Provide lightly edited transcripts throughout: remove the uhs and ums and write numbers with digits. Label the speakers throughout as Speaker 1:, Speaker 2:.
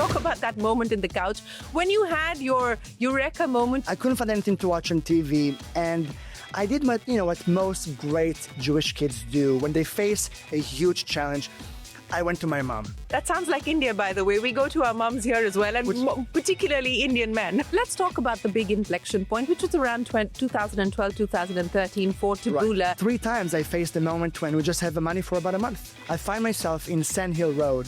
Speaker 1: talk about that moment in the couch when you had your Eureka moment.
Speaker 2: I couldn't find anything to watch on TV, and I did what most great Jewish kids do when they face a huge challenge. I went to my mom.
Speaker 1: That sounds like India, by the way. We go to our moms here as well, and particularly Indian men. Let's talk about the big inflection point, which was around 2012, 2013 for Taboola.
Speaker 2: Right. 3 times I faced a moment when we just have the money for about a month. I find myself in Sand Hill Road,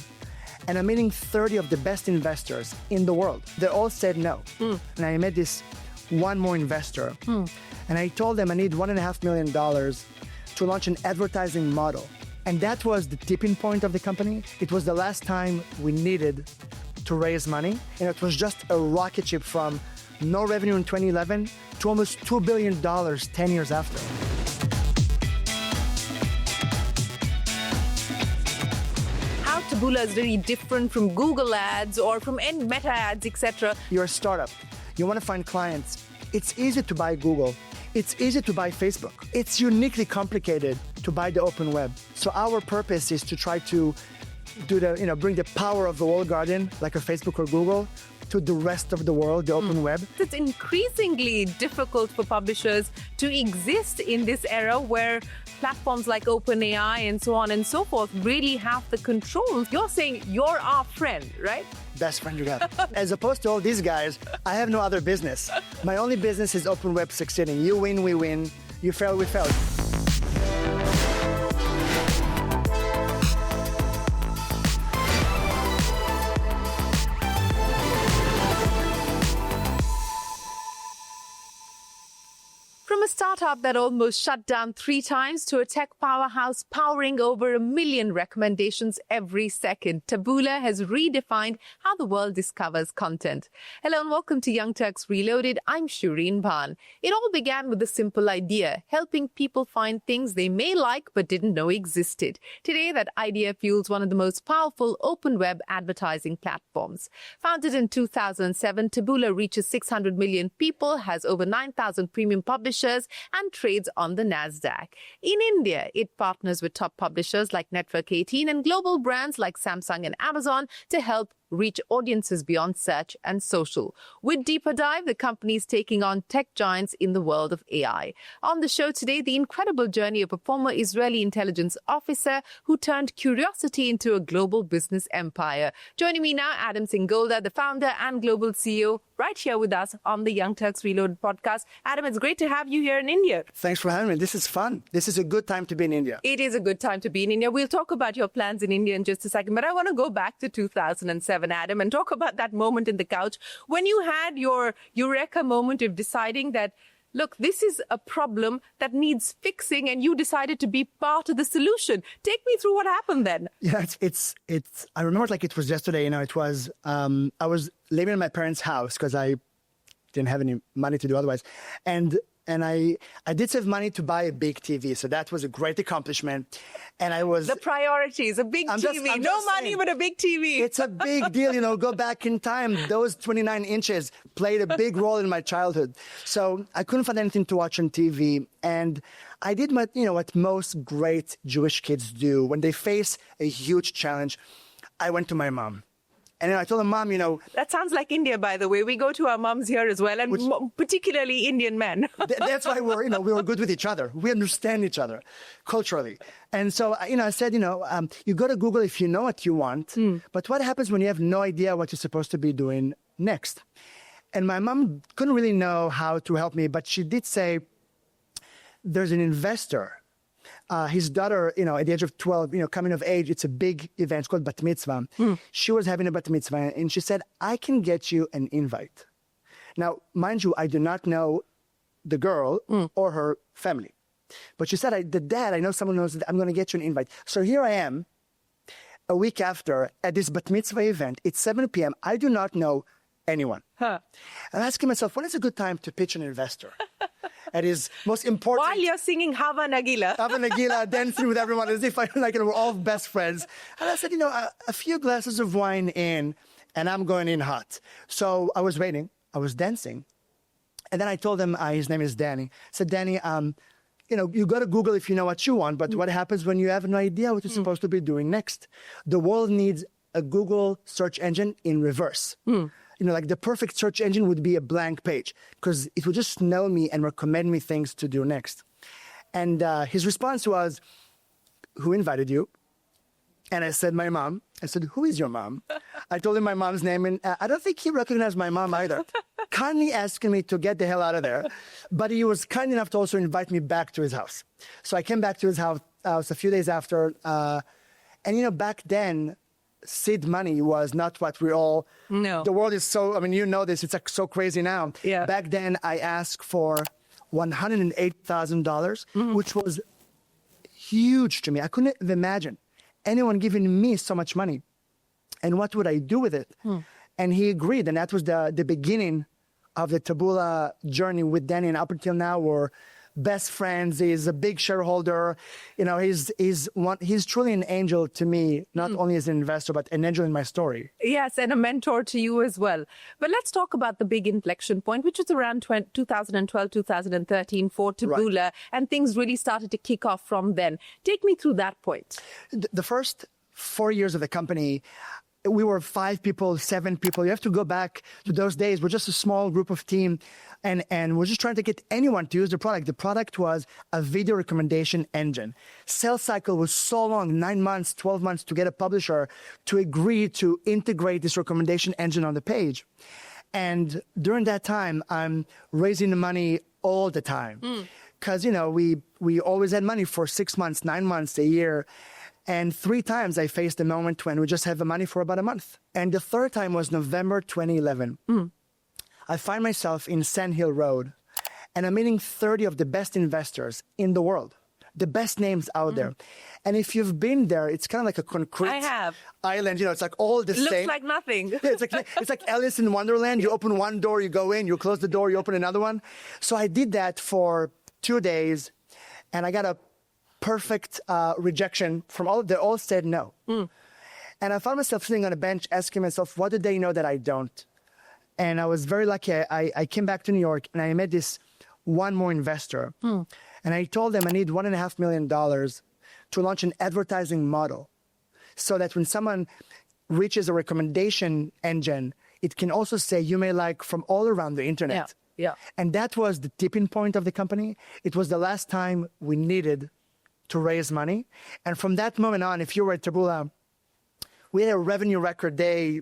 Speaker 2: and I'm meeting 30 of the best investors in the world. They all said no. And I met this one more investor, and I told them I need $1.5 million to launch an advertising model. And that was the tipping point of the company. It was the last time we needed to raise money. And it was just a rocket ship from no revenue in 2011 to almost $2 billion 10 years after.
Speaker 1: How Taboola is very different from Google ads or from Meta ads, etc.
Speaker 2: You're a startup. You want to find clients. It's easy to buy Google. It's easy to buy Facebook. It's uniquely complicated to buy the open web. So our purpose is to try to bring the power of the walled garden, like a Facebook or Google, to the rest of the world, the open web.
Speaker 1: It's increasingly difficult for publishers to exist in this era where platforms like OpenAI and so on and so forth really have the control. You're saying you're our friend, right?
Speaker 2: Best friend you got. As opposed to all these guys, I have no other business. My only business is open web succeeding. You win, we win. You fail, we fail.
Speaker 1: From a startup that almost shut down 3 times to a tech powerhouse powering over 1 million recommendations every second, Taboola has redefined how the world discovers content. Hello and welcome to Young Turks Reloaded. I'm Shereen Bhan. It all began with a simple idea, helping people find things they may like but didn't know existed. Today, that idea fuels one of the most powerful open web advertising platforms. Founded in 2007, Taboola reaches 600 million people, has over 9,000 premium publishers, and trades on the Nasdaq. In India, it partners with top publishers like Network 18 and global brands like Samsung and Amazon to help reach audiences beyond search and social. With Deeper Dive, the company is taking on tech giants in the world of AI. On the show today, the incredible journey of a former Israeli intelligence officer who turned curiosity into a global business empire. Joining me now, Adam Singolda, the founder and global CEO, right here with us on the Young Turks Reloaded podcast. Adam, it's great to have you here in India.
Speaker 2: Thanks for having me. This is fun. This is a good time to be in India.
Speaker 1: It is a good time to be in India. We'll talk about your plans in India in just a second, but I want to go back to 2007. Adam, and talk about that moment in the couch when you had your Eureka moment of deciding that, look, this is a problem that needs fixing, and you decided to be part of the solution. Take me through what happened then.
Speaker 2: Yeah, it's. I remember it like it was yesterday. It was. I was living in my parents' house because I didn't have any money to do otherwise, and I did save money to buy a big TV, so that was a great accomplishment. And I was...
Speaker 1: The priorities, a big TV. No money, but a big TV.
Speaker 2: It's a big deal, go back in time. Those 29 inches played a big role in my childhood. So I couldn't find anything to watch on TV. And I did what most great Jewish kids do. When they face a huge challenge, I went to my mom. And then I told her, Mom,
Speaker 1: That sounds like India, by the way. We go to our moms here as well, and particularly Indian men.
Speaker 2: That's why we were good with each other. We understand each other culturally. And so, I said, you go to Google if you know what you want, but what happens when you have no idea what you're supposed to be doing next? And my mom couldn't really know how to help me, but she did say, there's an investor. His daughter, at the age of 12, coming of age, it's a big event. It's called Bat Mitzvah. She was having a Bat Mitzvah, and she said, I can get you an invite. Now, mind you, I do not know the girl or her family. But she said, the dad, I know someone knows that I'm going to get you an invite. So here I am, a week after, at this Bat Mitzvah event. It's 7 p.m. I do not know anyone. I'm asking myself, when is a good time to pitch an investor? At his most important...
Speaker 1: While you're singing Hava Nagila.
Speaker 2: Hava Nagila, dancing with everyone as if we're all best friends. And I said, a few glasses of wine in, and I'm going in hot. So I was waiting. I was dancing. And then I told him, his name is Danny. I said, Danny, you go to Google if you know what you want, but what happens when you have no idea what you're supposed to be doing next? The world needs a Google search engine in reverse. You know, like the perfect search engine would be a blank page because it would just know me and recommend me things to do next. And his response was, "Who invited you?" And I said, "My mom." I said, "Who is your mom?" I told him my mom's name, and I don't think he recognized my mom either. Kindly asking me to get the hell out of there. But he was kind enough to also invite me back to his house. So I came back to his house a few days after. And, you know, back then, seed money was not what we all...
Speaker 1: No.
Speaker 2: The world is so... I mean, you know this. It's like so crazy now.
Speaker 1: Yeah.
Speaker 2: Back then, I asked for $108,000, which was huge to me. I couldn't even imagine anyone giving me so much money. And what would I do with it? And he agreed. And that was the beginning of the Taboola journey with Danny. And up until now, we're best friends. He's a big shareholder. You know, he's truly an angel to me, not only as an investor, but an angel in my story.
Speaker 1: Yes, and a mentor to you as well. But let's talk about the big inflection point, which was around 2012, 2013 for Taboola,
Speaker 2: Right.
Speaker 1: and things really started to kick off from then. Take me through that point.
Speaker 2: The first 4 years of the company, we were 5 people, 7 people. You have to go back to those days. We're just a small group of team, and we're just trying to get anyone to use the product. The product was a video recommendation engine. Sales cycle was so long, 9 months, 12 months to get a publisher to agree to integrate this recommendation engine on the page. And during that time, I'm raising the money all the time. Because, you know, we always had money for 6 months, 9 months, a year. And 3 times I faced a moment when we just had the money for about a month. And the third time was November 2011. I find myself in Sand Hill Road, and I'm meeting 30 of the best investors in the world, the best names out there. And if you've been there, it's kind of like a concrete
Speaker 1: I have.
Speaker 2: island. You know, it's like all the
Speaker 1: Looks
Speaker 2: same.
Speaker 1: like nothing.
Speaker 2: Yeah, it's like Alice in Wonderland. You open one door, you go in, you close the door, you open another one. So I did that for 2 days, and I got a perfect rejection from all. They all said no. And I found myself sitting on a bench asking myself, what did they know that I don't? And I was very lucky. I came back to New York, and I met this one more investor. And I told them I need $1.5 million to launch an advertising model so that when someone reaches a recommendation engine, it can also say you may like from all around the internet.
Speaker 1: Yeah.
Speaker 2: And that was the tipping point of the company. It was the last time we needed to raise money. And from that moment on, if you were at Taboola, we had a revenue record day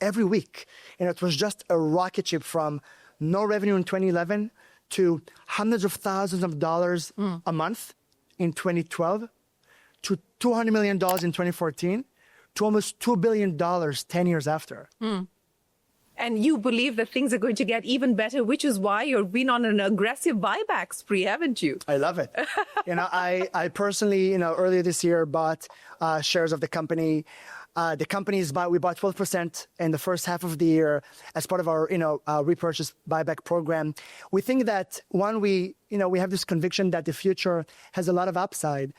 Speaker 2: every week. And it was just a rocket ship from no revenue in 2011 to hundreds of thousands of dollars a month in 2012 to $200 million in 2014 to almost $2 billion 10 years after.
Speaker 1: And you believe that things are going to get even better, which is why you've been on an aggressive buyback spree, haven't you?
Speaker 2: I love it. I personally, earlier this year bought shares of the company. The company's we bought 12% in the first half of the year as part of our, repurchase buyback program. We think that we have this conviction that the future has a lot of upside,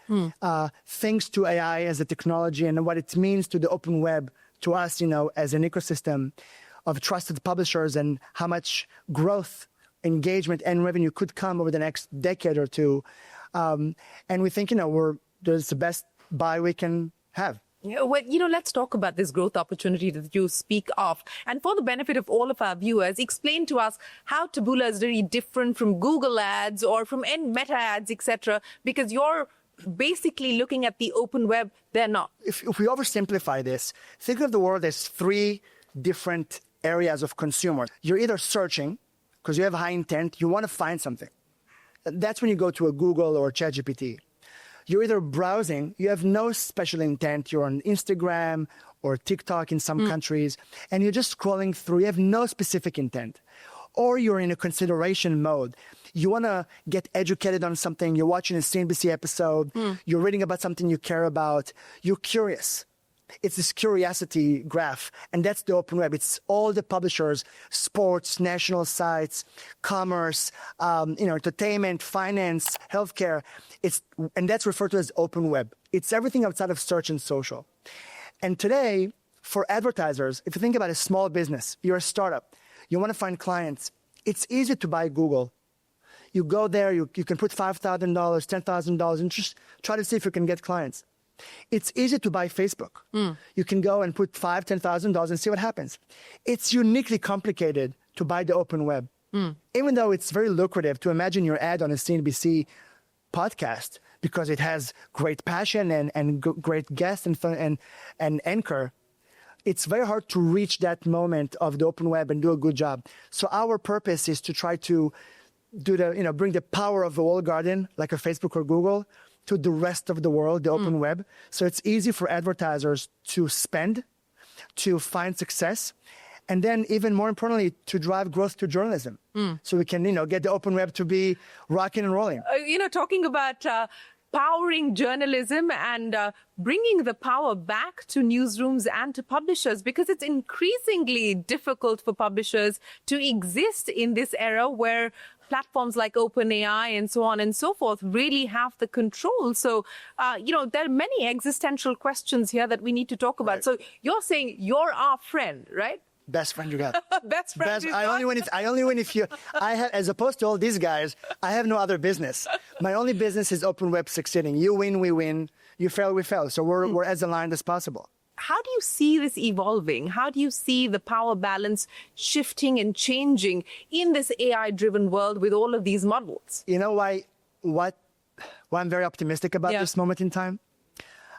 Speaker 2: thanks to AI as a technology and what it means to the open web, to us, as an ecosystem of trusted publishers, and how much growth, engagement, and revenue could come over the next decade or two. And we think, there's the best buy we can have.
Speaker 1: Yeah, well, let's talk about this growth opportunity that you speak of. And for the benefit of all of our viewers, explain to us how Taboola is very different from Google ads or from Meta ads, etc., because you're basically looking at the open web. They're not.
Speaker 2: If we oversimplify this, think of the world as 3 different areas of consumers. You're either searching, because you have high intent, you want to find something. That's when you go to a Google or ChatGPT. You're either browsing, you have no special intent, you're on Instagram or TikTok in some countries, and you're just scrolling through, you have no specific intent. Or you're in a consideration mode. You want to get educated on something, you're watching a CNBC episode, you're reading about something you care about, you're curious. It's this curiosity graph, and that's the open web. It's all the publishers, sports, national sites, commerce, entertainment, finance, healthcare. And that's referred to as open web. It's everything outside of search and social. And today, for advertisers, if you think about a small business, you're a startup, you want to find clients, it's easy to buy Google. You go there, you can put $5,000, $10,000, and just try to see if you can get clients. It's easy to buy Facebook. You can go and put $5,000, $10,000 and see what happens. It's uniquely complicated to buy the open web. Even though it's very lucrative to imagine your ad on a CNBC podcast because it has great passion and great guests and anchor, it's very hard to reach that moment of the open web and do a good job. So our purpose is to try to bring the power of the walled garden, like a Facebook or Google, to the rest of the world, the open web. So it's easy for advertisers to spend, to find success, and then even more importantly, to drive growth to journalism. So we can, get the open web to be rocking and rolling.
Speaker 1: Talking about powering journalism and bringing the power back to newsrooms and to publishers, because it's increasingly difficult for publishers to exist in this era where platforms like OpenAI and so on and so forth really have the control. So, there are many existential questions here that we need to talk about. Right. So you're saying you're our friend, right?
Speaker 2: Best friend you got.
Speaker 1: Best friend.
Speaker 2: I only win if you. I have, as opposed to all these guys, I have no other business. My only business is open web succeeding. You win, we win. You fail, we fail. So we're as aligned as possible.
Speaker 1: How do you see this evolving? How do you see the power balance shifting and changing in this AI-driven world with all of these models?
Speaker 2: You know why I'm very optimistic about this moment in time?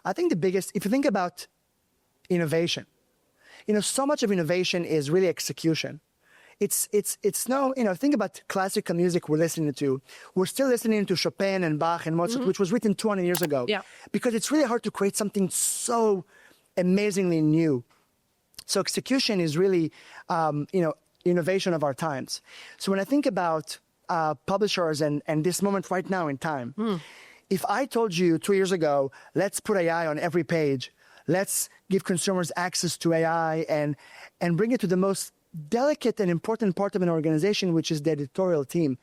Speaker 2: I think the biggest, if you think about innovation, so much of innovation is really execution. It's think about classical music we're listening to. We're still listening to Chopin and Bach and Mozart, which was written 200 years ago. Yeah. Because it's really hard to create something so amazingly new. So execution is really, innovation of our times. So when I think about publishers and this moment right now in time, if I told you 2 years ago, let's put AI on every page, let's give consumers access to AI and bring it to the most delicate and important part of an organization, which is the editorial team,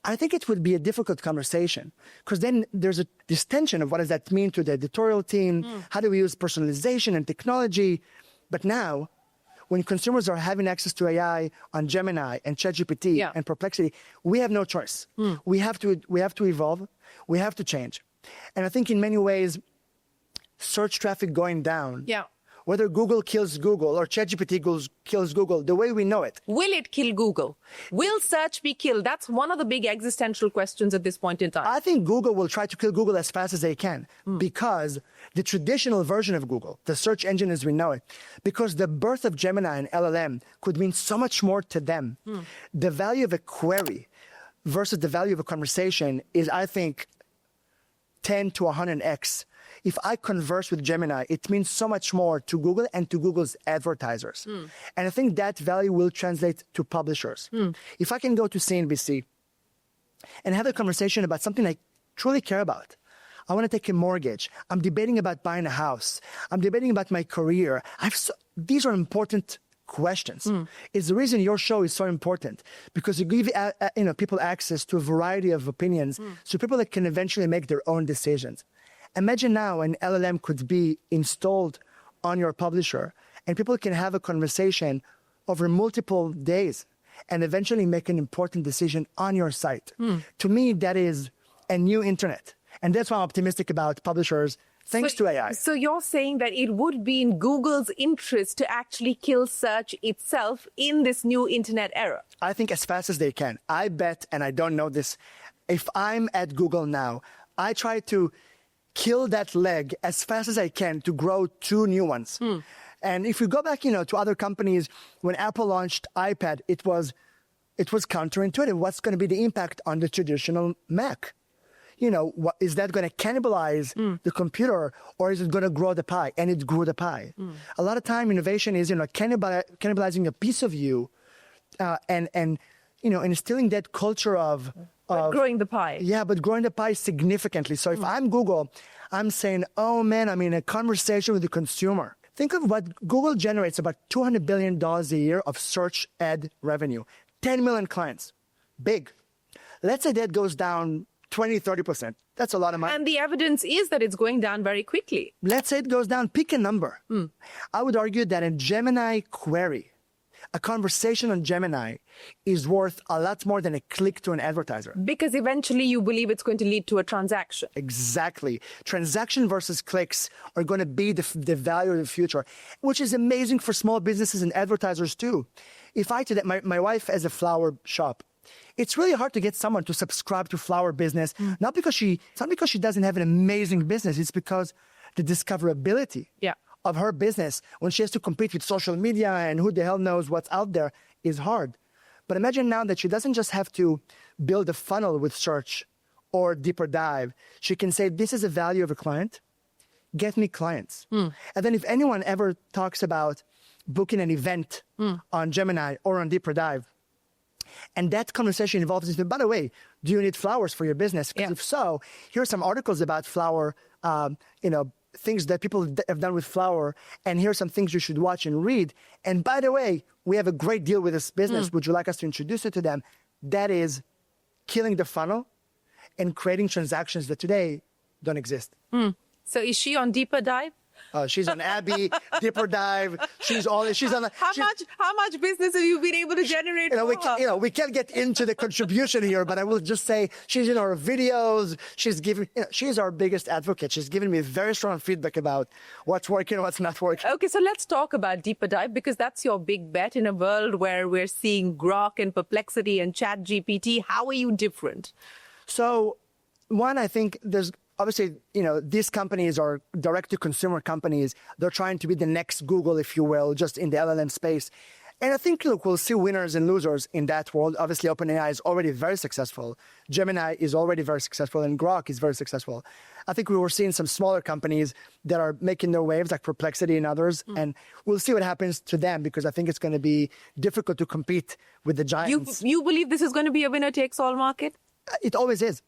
Speaker 2: I think it would be a difficult conversation, because then there's this tension of what does that mean to the editorial team? How do we use personalization and technology? But now, when consumers are having access to AI on Gemini and ChatGPT and Perplexity, we have no choice. We have to evolve. We have to change. And I think in many ways, search traffic going down, whether Google kills Google or ChatGPT kills Google, the way we know it.
Speaker 1: Will it kill Google? Will search be killed? That's one of the big existential questions at this point in time.
Speaker 2: I think Google will try to kill Google as fast as they can because the traditional version of Google, the search engine as we know it, because the birth of Gemini and LLM could mean so much more to them. The value of a query versus the value of a conversation is, I think, 10 to 100x. If I converse with Gemini, it means so much more to Google and to Google's advertisers. And I think that value will translate to publishers. If I can go to CNBC and have a conversation about something I truly care about, I want to take a mortgage. I'm debating about buying a house. I'm debating about my career. These are important questions. It's the reason your show is so important, because you give people access to a variety of opinions, so people that can eventually make their own decisions. Imagine now an LLM could be installed on your publisher and people can have a conversation over multiple days and eventually make an important decision on your site. To me, that is a new internet. And that's why I'm optimistic about publishers thanks to AI.
Speaker 1: So you're saying that it would be in Google's interest to actually kill search itself in this new internet era?
Speaker 2: I think as fast as they can. I bet, and I don't know this, if I'm at Google now, I try to kill that leg as fast as I can to grow two new ones. And if we go back, to other companies, when Apple launched iPad, it was counterintuitive. What's going to be the impact on the traditional Mac? Is that going to cannibalize the computer, or is it going to grow the pie? And it grew the pie. A lot of time, innovation is, cannibalizing a piece of you, and instilling that culture of
Speaker 1: growing the pie.
Speaker 2: Yeah, but growing the pie significantly. So if I'm Google, I'm saying, oh man, I'm in a conversation with the consumer. Think of what Google generates, about $200 billion a year of search ad revenue. 10 million clients. Big. Let's say that goes down 20, 30%. That's a lot of money.
Speaker 1: And the evidence is that it's going down very quickly.
Speaker 2: Let's say it goes down. Pick a number. I would argue that a Gemini query, a conversation on Gemini is worth a lot more than a click to an advertiser.
Speaker 1: Because eventually you believe it's going to lead to a transaction.
Speaker 2: Exactly. Transaction versus clicks are going to be the value of the future, which is amazing for small businesses and advertisers too. If I today, my wife has a flower shop. It's really hard to get someone to subscribe to flower business, it's not because she doesn't have an amazing business, it's because the discoverability of her business when she has to compete with social media and who the hell knows what's out there is hard. But imagine now that she doesn't just have to build a funnel with search or deeper dive. She can say, this is the value of a client, get me clients. And then if anyone ever talks about booking an event on Gemini or on deeper dive, and that conversation involves, by the way, do you need flowers for your business? Because if so, here are some articles about flower, things that people have done with flower, and here are some things you should watch and read. And by the way, we have a great deal with this business. Would you like us to introduce it to them? That is killing the funnel and creating transactions that today don't exist.
Speaker 1: So is she on deeper dive?
Speaker 2: She's on Abby, Deeper Dive. She's on.
Speaker 1: How much business have you been able to generate?
Speaker 2: We can't get into the contribution here, but I will just say she's in our videos. She's our biggest advocate. She's given me very strong feedback about what's working and what's not working.
Speaker 1: Okay, so let's talk about Deeper Dive, because that's your big bet in a world where we're seeing Grok and Perplexity and ChatGPT. How are you different?
Speaker 2: So, one, I think there's. Obviously, these companies are direct-to-consumer companies. They're trying to be the next Google, if you will, just in the LLM space. And I think, look, we'll see winners and losers in that world. Obviously, OpenAI is already very successful. Gemini is already very successful, and Grok is very successful. I think we were seeing some smaller companies that are making their waves, like Perplexity and others, and we'll see what happens to them, because I think it's going to be difficult to compete with the giants.
Speaker 1: You believe this is going to be a winner-takes-all market?
Speaker 2: It always is.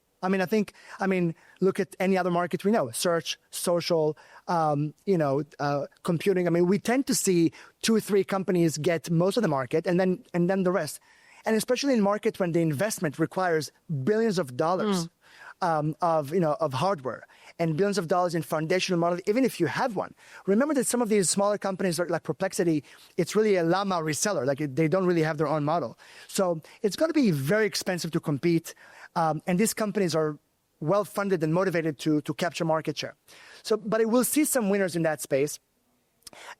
Speaker 2: Look at any other market we know, search, social, computing. We tend to see 2 or 3 companies get most of the market and then the rest. And especially in market when the investment requires billions of dollars of hardware and billions of dollars in foundational models, even if you have one. Remember that some of these smaller companies like Perplexity, it's really a llama reseller. They don't really have their own model. So it's going to be very expensive to compete. And these companies are well-funded and motivated to capture market share. But it will see some winners in that space.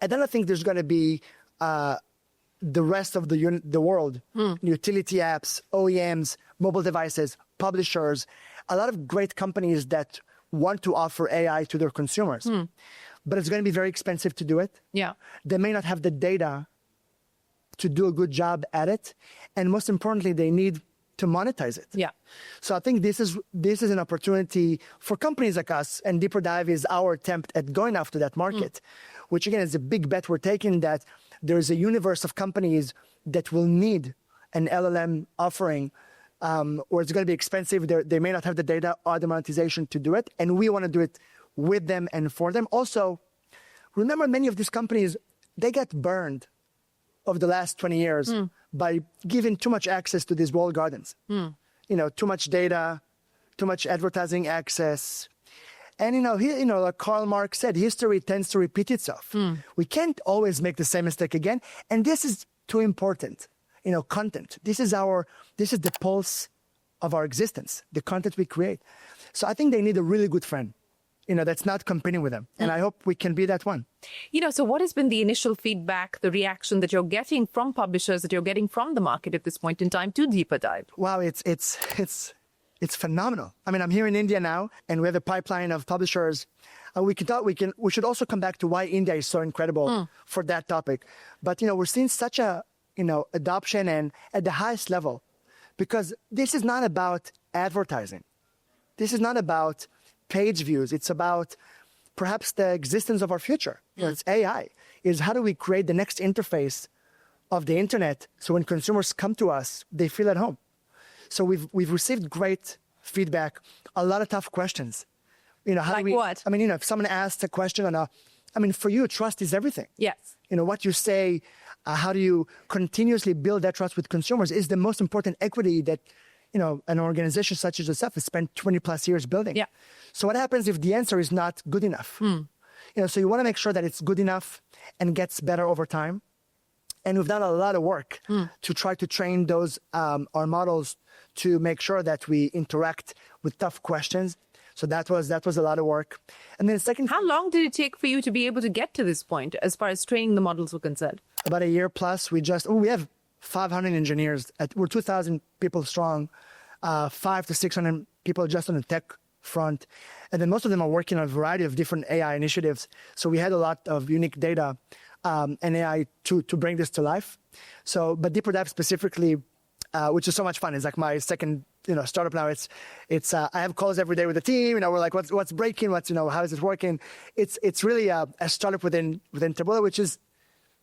Speaker 2: And then I think there's going to be the rest of the world, utility apps, OEMs, mobile devices, publishers, a lot of great companies that want to offer AI to their consumers. But it's going to be very expensive to do it.
Speaker 1: Yeah.
Speaker 2: They may not have the data to do a good job at it. And most importantly, they need to monetize it.
Speaker 1: Yeah.
Speaker 2: So I think this is an opportunity for companies like us, and Deeper Dive is our attempt at going after that market, which again is a big bet we're taking, that there's a universe of companies that will need an LLM offering, or it's going to be expensive. They may not have the data or the monetization to do it, and we want to do it with them and for them. Also, remember, many of these companies, they got burned over the last 20 years by giving too much access to these walled gardens. Too much data, too much advertising access. And, like Karl Marx said, history tends to repeat itself. We can't always make the same mistake again. And this is too important. Content. This is the pulse of our existence, the content we create. So I think they need a really good friend, that's not competing with them. And I hope we can be that one.
Speaker 1: So what has been the initial feedback, the reaction that you're getting from publishers, that you're getting from the market at this point in time to Deeper Dive?
Speaker 2: Wow, it's phenomenal. I'm here in India now, and we have a pipeline of publishers. We should also come back to why India is so incredible for that topic. But, we're seeing such a, adoption and at the highest level, because this is not about advertising. This is not about page views. It's about perhaps the existence of our future. It's AI. Is how do we create the next interface of the internet so when consumers come to us, they feel at home. So we've received great feedback, a lot of tough questions.
Speaker 1: What?
Speaker 2: If someone asks a question on for you, trust is everything.
Speaker 1: Yes.
Speaker 2: What you say, how do you continuously build that trust with consumers is the most important equity that an organization such as yourself has spent 20 plus years building.
Speaker 1: Yeah.
Speaker 2: So what happens if the answer is not good enough? So you want to make sure that it's good enough and gets better over time. And we've done a lot of work to try to train those our models to make sure that we interact with tough questions. So that was a lot of work. And then the second,
Speaker 1: How long did it take for you to be able to get to this point as far as training the models were concerned?
Speaker 2: about a year plus, we have 500 engineers. We're 2,000 people strong, 500 to 600 people just on the tech front. And then most of them are working on a variety of different AI initiatives. So we had a lot of unique data and AI to bring this to life. So, but Deeper Dive specifically, which is so much fun. It's like my second, startup now. It's I have calls every day with the team. We're like, what's breaking? How is it working? It's really a startup within Taboola, which is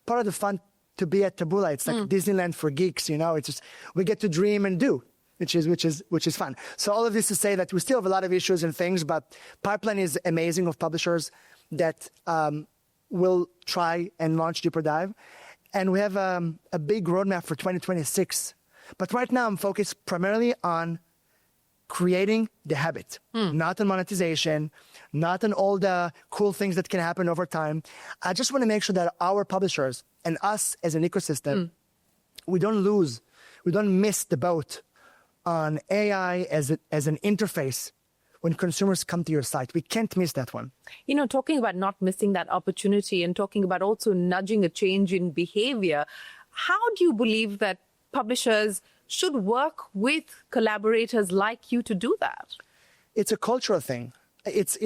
Speaker 2: part of the fun to be at Taboola. It's like Disneyland for geeks. It's just we get to dream and do, which is fun. So all of this to say that we still have a lot of issues and things, but pipeline is amazing of publishers that will try and launch Deeper Dive, and we have a big roadmap for 2026. But right now, I'm focused primarily on creating the habit, not on monetization, not on all the cool things that can happen over time. I just want to make sure that our publishers and us as an ecosystem, we don't miss the boat on AI as an interface when consumers come to your site. We can't miss that one.
Speaker 1: Talking about not missing that opportunity and talking about also nudging a change in behavior, how do you believe that publishers should work with collaborators like you to do that?
Speaker 2: It's a cultural thing. It's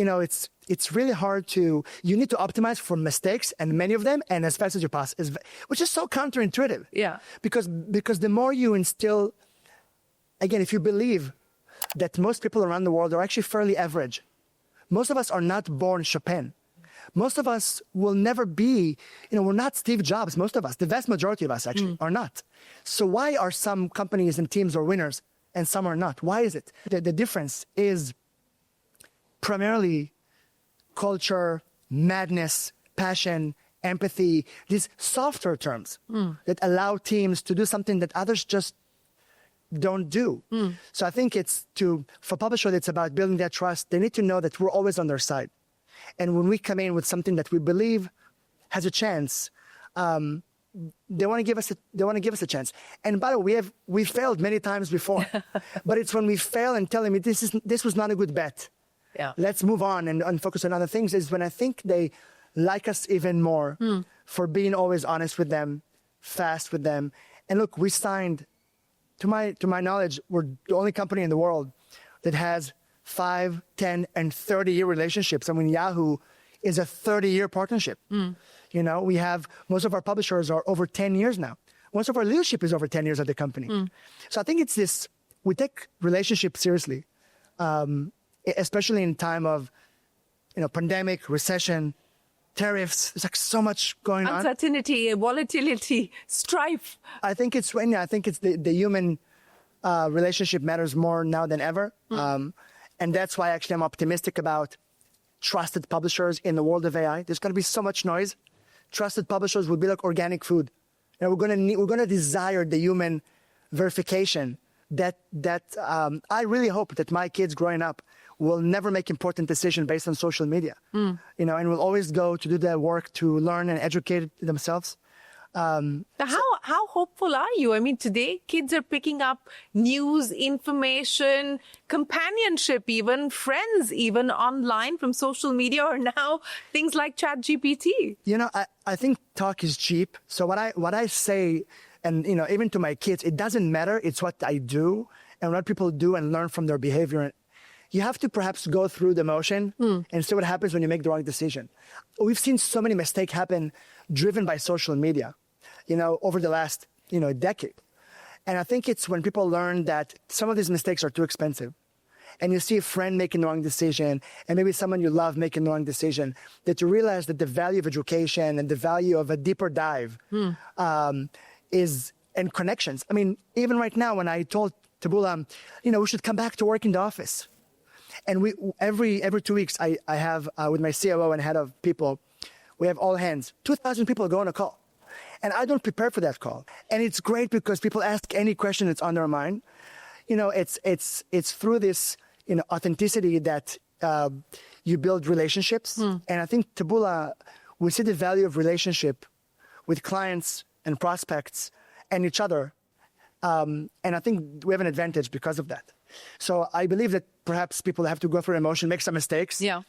Speaker 2: really hard you need to optimize for mistakes, and many of them, and as fast as you pass, which is so counterintuitive.
Speaker 1: Yeah.
Speaker 2: Because the more you instill, again, if you believe that most people around the world are actually fairly average, most of us are not born Chopin. Most of us will never be, we're not Steve Jobs, most of us. The vast majority of us actually are not. So why are some companies and teams are winners and some are not? Why is it? The difference is primarily culture, madness, passion, empathy, these softer terms that allow teams to do something that others just don't do. So I think for publishers, it's about building that trust. They need to know that we're always on their side. And when we come in with something that we believe has a chance, they want to give us a chance. And by the way, we failed many times before, but it's when we fail and tell them this was not a good bet.
Speaker 1: Yeah.
Speaker 2: Let's move on and focus on other things. Is when I think they like us even more for being always honest with them, fast with them. And look, we signed, to my knowledge, we're the only company in the world that has 5, 10, and 30-year relationships. I mean, Yahoo is a 30-year partnership. We have, most of our publishers are over 10 years now. Most of our leadership is over 10 years at the company. So I think it's this, we take relationships seriously, especially in time of, pandemic, recession, tariffs. There's like so much going on.
Speaker 1: Uncertainty, volatility, strife.
Speaker 2: I think it's the human relationship matters more now than ever. And that's why actually I'm optimistic about trusted publishers in the world of AI. There's going to be so much noise. Trusted publishers will be like organic food. We're going to desire the human verification that I really hope that my kids growing up will never make important decisions based on social media, and will always go to do their work to learn and educate themselves.
Speaker 1: How hopeful are you? I mean, today kids are picking up news, information, companionship, even friends, even online from social media, or now things like ChatGPT.
Speaker 2: I think talk is cheap. So what I say, and even to my kids, it doesn't matter. It's what I do and what people do and learn from their behavior. You have to perhaps go through the motion and see what happens when you make the wrong decision. We've seen so many mistakes happen driven by social media, over the last, decade. And I think it's when people learn that some of these mistakes are too expensive, and you see a friend making the wrong decision, and maybe someone you love making the wrong decision, that you realize that the value of education and the value of a deeper dive is, and connections. I mean, even right now, when I told Taboola, we should come back to work in the office. And we every 2 weeks, I have, with my COO and head of people, we have all hands. 2,000 people go on a call. And I don't prepare for that call. And it's great because people ask any question that's on their mind. It's through this, authenticity that you build relationships. And I think Taboola, we see the value of relationship with clients and prospects and each other. And I think we have an advantage because of that. So I believe that perhaps people have to go through emotion, make some mistakes.
Speaker 1: Yeah.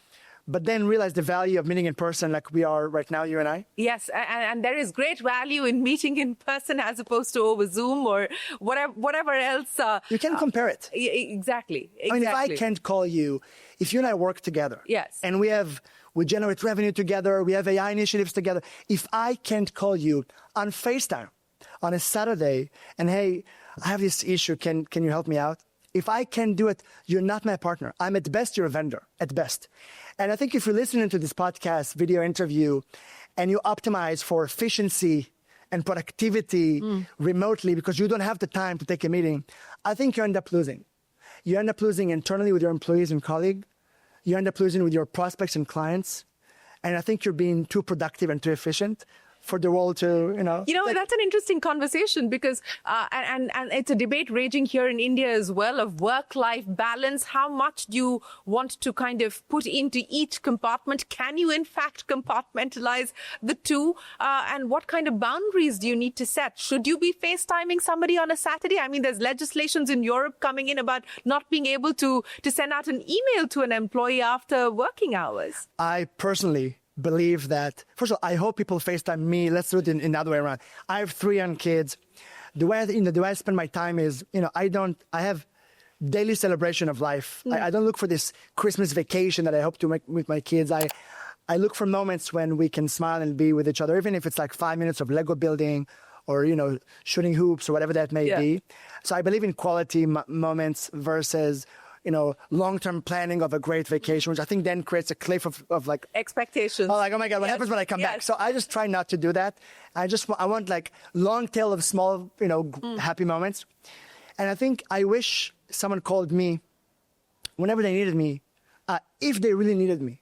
Speaker 2: But then realize the value of meeting in person like we are right now, you and I.
Speaker 1: Yes, and there is great value in meeting in person as opposed to over Zoom or whatever else.
Speaker 2: You can compare it.
Speaker 1: Exactly.
Speaker 2: I mean, if I can't call you, if you and I work together,
Speaker 1: yes,
Speaker 2: and we generate revenue together, we have AI initiatives together. If I can't call you on FaceTime on a Saturday and, hey, I have this issue, can you help me out? If I can do it, you're not my partner. I'm at best your vendor, at best. And I think if you're listening to this podcast, video interview, and you optimize for efficiency and productivity remotely because you don't have the time to take a meeting, I think you end up losing. You end up losing internally with your employees and colleagues. You end up losing with your prospects and clients. And I think you're being too productive and too efficient for the world to,
Speaker 1: that's an interesting conversation because, and it's a debate raging here in India as well of work-life balance. How much do you want to kind of put into each compartment? Can you, in fact, compartmentalize the two? And what kind of boundaries do you need to set? Should you be FaceTiming somebody on a Saturday? I mean, there's legislations in Europe coming in about not being able to send out an email to an employee after working hours. I
Speaker 2: personally believe that, first of all, I hope people FaceTime me. Let's do it in the other way around. I have 3 young kids. The way I spend my time is, I have daily celebration of life. I don't look for this Christmas vacation that I hope to make with my kids. I look for moments when we can smile and be with each other, even if it's like 5 minutes of Lego building or, shooting hoops or whatever that may be. So I believe in quality moments versus long-term planning of a great vacation, which I think then creates a cliff of like
Speaker 1: expectations.
Speaker 2: Oh, like, oh my God, what happens when I come back? So I just try not to do that. I want like long tail of small, happy moments. And I think I wish someone called me whenever they needed me, if they really needed me.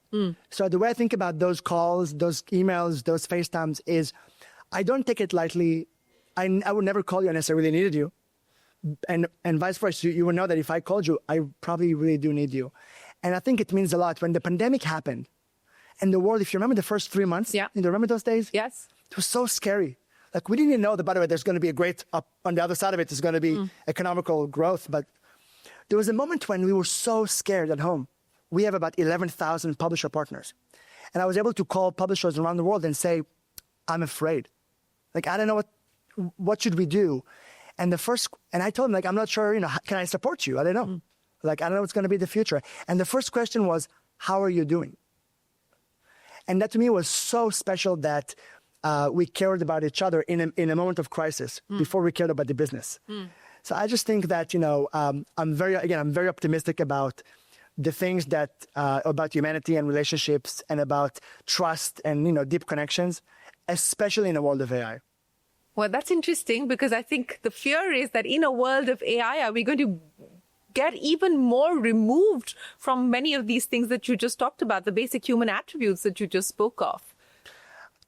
Speaker 2: So the way I think about those calls, those emails, those FaceTimes is I don't take it lightly. I would never call you unless I really needed you. And vice versa, you will know that if I called you, I probably really do need you. And I think it means a lot. When the pandemic happened, and the world, if you remember the first 3 months, you remember those days?
Speaker 1: Yes.
Speaker 2: It was so scary. Like, we didn't even know that, by the way, there's going to be a great, on the other side of it, there's going to be economical growth. But there was a moment when we were so scared at home. We have about 11,000 publisher partners. And I was able to call publishers around the world and say, I'm afraid. Like, I don't know what should we do? And I told him, like, I'm not sure, can I support you? I don't know. Like, I don't know what's going to be the future. And the first question was, how are you doing? And that to me was so special that we cared about each other in a moment of crisis before we cared about the business. So I just think that, I'm very optimistic about the things that, about humanity and relationships and about trust and, deep connections, especially in the world of AI.
Speaker 1: Well, that's interesting because I think the fear is that in a world of AI, are we going to get even more removed from many of these things that you just talked about, the basic human attributes that you just spoke of?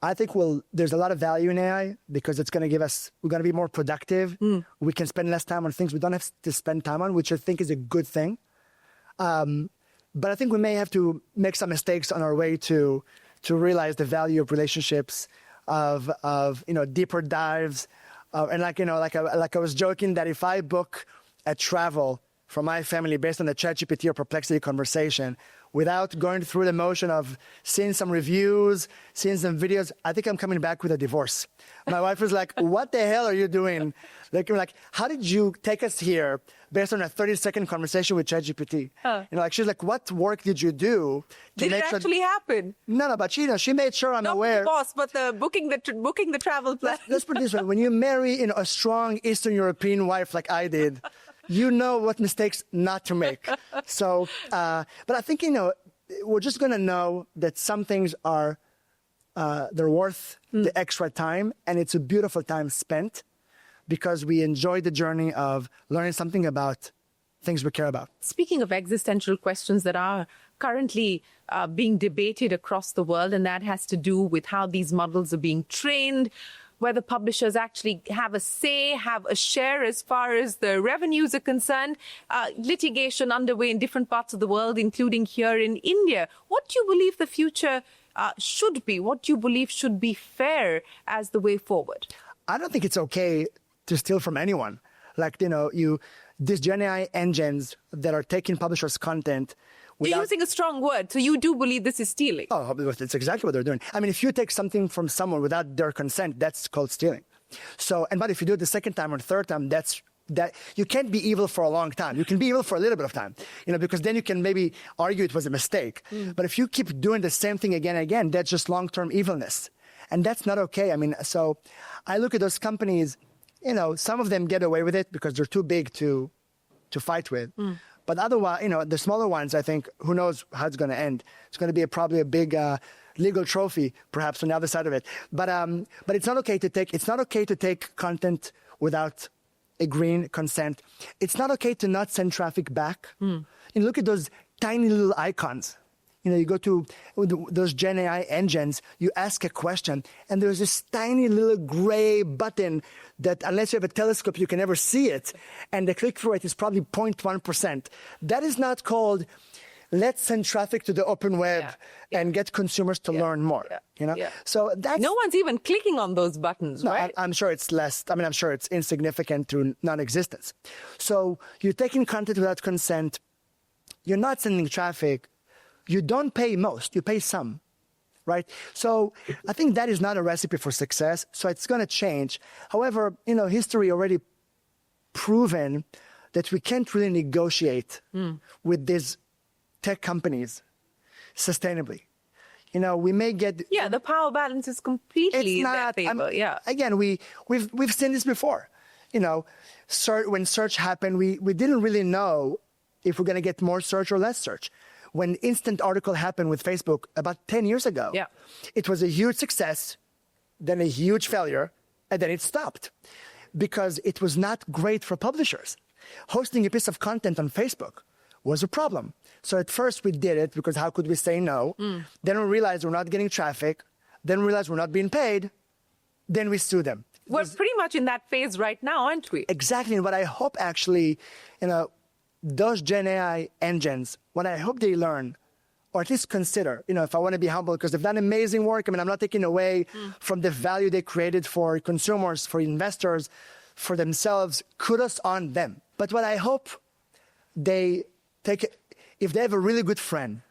Speaker 2: I think there's a lot of value in AI because it's going to we're going to be more productive. We can spend less time on things we don't have to spend time on, which I think is a good thing. But I think we may have to make some mistakes on our way to realize the value of relationships, of deeper dives, and like I was joking that if I book a travel for my family based on the ChatGPT or Perplexity conversation without going through the motion of seeing some reviews, seeing some videos, I think I'm coming back with a divorce. My wife was like, what the hell are you doing? Like, how did you take us here based on a 30-second conversation with ChatGPT? She's like, what work did you do to
Speaker 1: did
Speaker 2: make
Speaker 1: it
Speaker 2: sure...
Speaker 1: actually happen?
Speaker 2: No, but she made sure I'm
Speaker 1: Not
Speaker 2: aware.
Speaker 1: Not the boss, but the booking the travel plan.
Speaker 2: Let's put it this way. When you marry a strong Eastern European wife like I did, you know what mistakes not to make. So, but I think, we're just going to know that some things are, they're worth the extra time, and it's a beautiful time spent because we enjoy the journey of learning something about things we care about. Speaking
Speaker 1: of existential questions that are currently being debated across the world, and that has to do with how these models are being trained, whether publishers actually have a say, have a share as far as the revenues are concerned, litigation underway in different parts of the world, including here in India. What do you believe the future should be? What do you believe should be fair as the way forward?
Speaker 2: I don't think it's okay to steal from anyone. Like, these Gen AI engines that are taking publishers' content.
Speaker 1: You're using a strong word, so you do believe this is stealing.
Speaker 2: Oh, it's exactly what they're doing. I mean, if you take something from someone without their consent, that's called stealing. So, but if you do it the second time or third time, that you can't be evil for a long time. You can be evil for a little bit of time, because then you can maybe argue it was a mistake. But if you keep doing the same thing again and again, that's just long-term evilness. And that's not okay. I mean, so I look at those companies, some of them get away with it because they're too big to fight with. But otherwise, the smaller ones, I think, who knows how it's going to end. It's going to be probably a big legal trophy, perhaps, on the other side of it. But it's not okay to take content without agreeing consent. It's not okay to not send traffic back. And look at those tiny little icons. You go to those Gen AI engines, you ask a question, and there's this tiny little gray button that, unless you have a telescope, you can never see it. And the click-through rate is probably 0.1%. That is not called, let's send traffic to the open web and get consumers to learn more. So that's...
Speaker 1: No one's even clicking on those buttons, right?
Speaker 2: I'm sure it's less. I mean, I'm sure it's insignificant to non-existence. So you're taking content without consent. You're not sending traffic. You don't pay most, you pay some, right? So I think that is not a recipe for success. So it's going to change. However, history already proven that we can't really negotiate with these tech companies sustainnly. We may get...
Speaker 1: Yeah, the power balance is completely in their favor.
Speaker 2: Again, we've seen this before. When search happened, we didn't really know if we're going to get more search or less search. When instant article happened with Facebook about 10 years ago, it was a huge success, then a huge failure, and then it stopped because it was not great for publishers. Hosting a piece of content on Facebook was a problem. So at first we did it because how could we say no? Then we realized we're not getting traffic. Then we realized we're not being paid. Then we sued them.
Speaker 1: We're pretty much in that phase right now, aren't we?
Speaker 2: Exactly. And what I hope actually, those Gen AI engines, what I hope they learn, or at least consider, if I want to be humble, because they've done amazing work. I mean, I'm not taking away from the value they created for consumers, for investors, for themselves. Kudos on them. But what I hope they take, if they have a really good friend,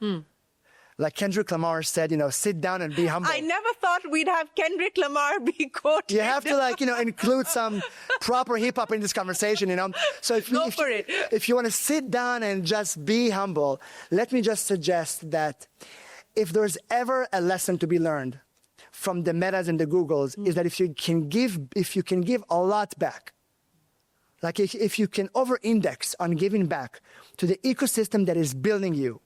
Speaker 2: like Kendrick Lamar said, sit down and be humble.
Speaker 1: I never thought we'd have Kendrick Lamar be quoted.
Speaker 2: You have to include some proper hip hop in this conversation, So if you want to sit down and just be humble, let me just suggest that if there's ever a lesson to be learned from the Metas and the Googles, is that if you can give a lot back, like if you can over-index on giving back to the ecosystem that is building you,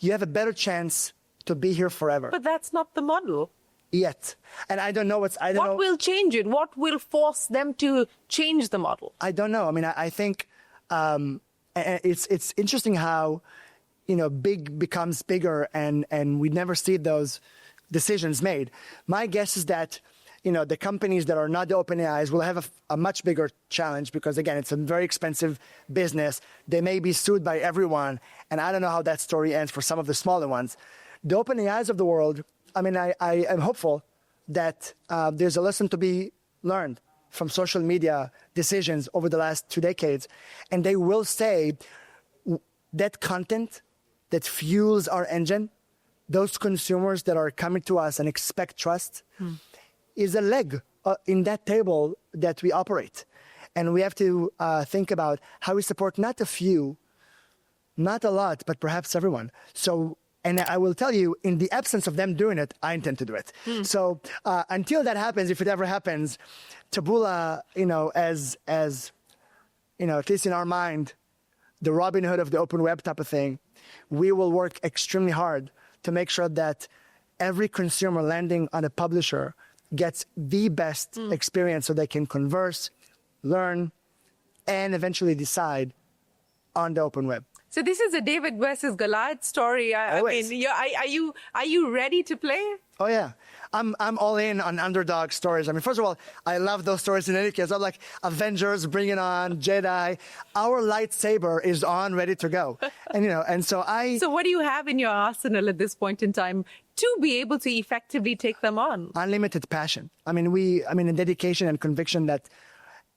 Speaker 2: you have a better chance to be here forever.
Speaker 1: But that's not the model.
Speaker 2: Yet. And I don't know what
Speaker 1: will change it? What will force them to change the model?
Speaker 2: I don't know. I mean, I think it's interesting how, big becomes bigger and we never see those decisions made. My guess is that, the companies that are not the OpenAIs will have a much bigger challenge because, again, it's a very expensive business. They may be sued by everyone, and I don't know how that story ends for some of the smaller ones. The OpenAIs of the world, I mean, I am hopeful that there's a lesson to be learned from social media decisions over the last 2 decades, and they will say that content that fuels our engine, those consumers that are coming to us and expect trust, is a leg in that table that we operate. And we have to think about how we support not a few, not a lot, but perhaps everyone. So, and I will tell you, in the absence of them doing it, I intend to do it. So until that happens, if it ever happens, Taboola, as at least in our mind, the Robin Hood of the open web type of thing, we will work extremely hard to make sure that every consumer landing on a publisher gets the best experience so they can converse, learn, and eventually decide on the open web.
Speaker 1: So this is a David versus Goliath story. I mean, are you ready to play?
Speaker 2: Oh yeah, I'm all in on underdog stories. I mean, first of all, I love those stories in any case. I'm like Avengers, bring it on, Jedi. Our lightsaber is on, ready to go, and so I.
Speaker 1: So what do you have in your arsenal at this point in time to be able to effectively take them on?
Speaker 2: Unlimited passion. I mean, a dedication and conviction that,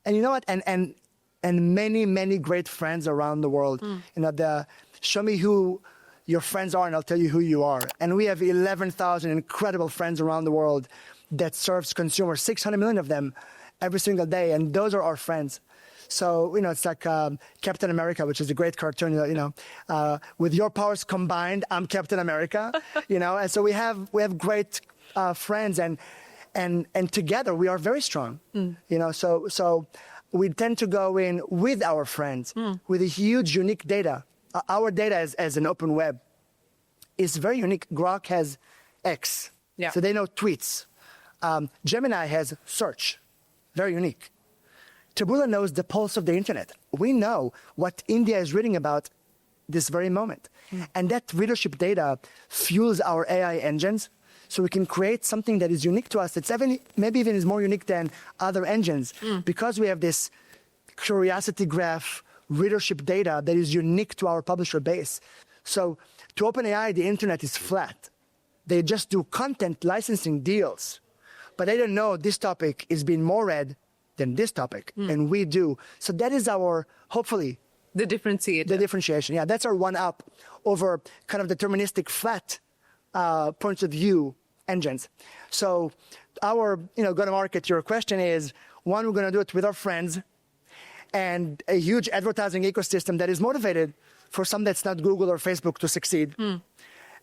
Speaker 2: and you know what, and many great friends around the world. Show me who your friends are, and I'll tell you who you are. And we have 11,000 incredible friends around the world that serves consumers, 600 million of them every single day, and those are our friends. So, it's like Captain America, which is a great cartoon, with your powers combined, I'm Captain America, and so we have great friends, and together we are very strong, so we tend to go in with our friends, with a huge, unique data. Our data as an open web is very unique. Grok has X, so they know tweets. Gemini has search, very unique. Taboola knows the pulse of the internet. We know what India is reading about this very moment. And that readership data fuels our AI engines, so we can create something that is unique to us. It's maybe even is more unique than other engines, because we have this curiosity graph readership data that is unique to our publisher base. So to OpenAI, the internet is flat. They just do content licensing deals, but they don't know this topic is being more read than this topic, and we do. So that is our, hopefully,
Speaker 1: the differentiation.
Speaker 2: Yeah, that's our one up over kind of deterministic flat points of view engines. So our go-to-market, your question is, one, we're going to do it with our friends, and a huge advertising ecosystem that is motivated for some that's not Google or Facebook to succeed.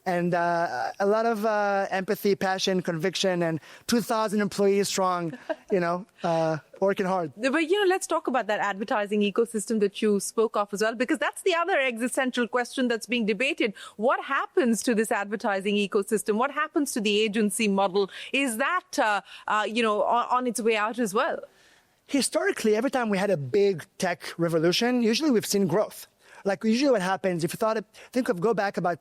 Speaker 2: And a lot of empathy, passion, conviction, and 2,000 employees strong, working hard.
Speaker 1: But, let's talk about that advertising ecosystem that you spoke of as well, because that's the other existential question that's being debated. What happens to this advertising ecosystem? What happens to the agency model? Is that, on its way out as well?
Speaker 2: Historically, every time we had a big tech revolution, usually we've seen growth. Like usually what happens, if you go back about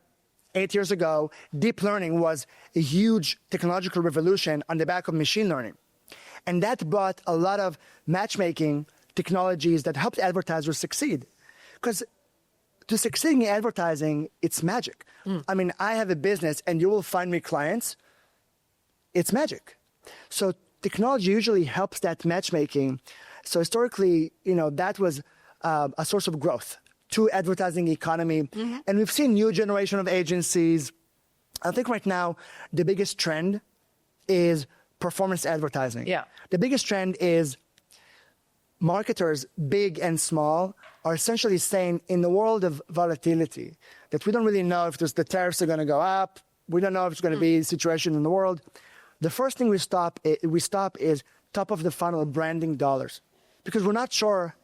Speaker 2: 8 years ago, deep learning was a huge technological revolution on the back of machine learning. And that brought a lot of matchmaking technologies that helped advertisers succeed. Because to succeed in advertising, it's magic. I mean, I have a business and you will find me clients. It's magic. So technology usually helps that matchmaking. So historically, that was a source of growth to advertising economy. And we've seen new generation of agencies. I think right now, the biggest trend is performance advertising.
Speaker 1: Yeah.
Speaker 2: The biggest trend is marketers, big and small, are essentially saying in the world of volatility, that we don't really know if the tariffs are going to go up. We don't know if it's going to be a situation in the world. The first thing we stop is top of the funnel branding dollars, because we're not sure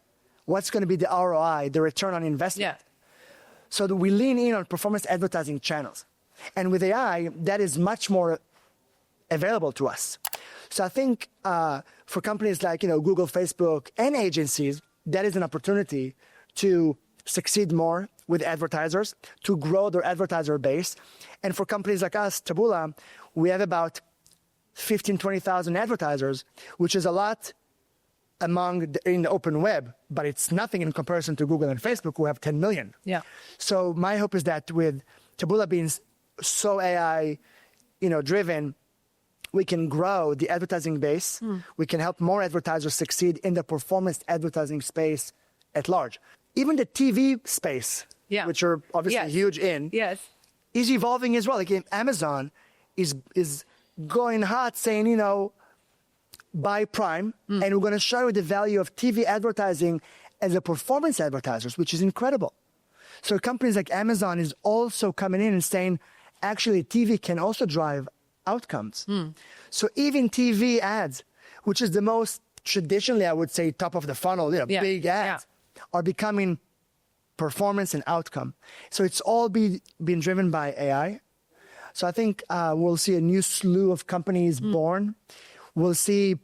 Speaker 2: what's going to be the ROI, the return on investment. So we lean in on performance advertising channels. And with AI, that is much more available to us. So I think for companies like Google, Facebook, and agencies, that is an opportunity to succeed more with advertisers, to grow their advertiser base. And for companies like us, Taboola, we have about 15,000, 20,000 advertisers, which is a lot in the open web, but it's nothing in comparison to Google and Facebook, who have 10 million.
Speaker 1: Yeah.
Speaker 2: So my hope is that with Taboola being so AI, driven, we can grow the advertising base. We can help more advertisers succeed in the performance advertising space at large. Even the TV space, which are obviously huge is evolving as well. Like Amazon is going hot saying, buy Prime, and we're going to show you the value of TV advertising as a performance advertisers, which is incredible. So companies like Amazon is also coming in and saying, actually, TV can also drive outcomes. So even TV ads, which is the most traditionally, I would say, top of the funnel, big ads, are becoming performance and outcome. So it's all being driven by AI. So I think we'll see a new slew of companies born. We'll see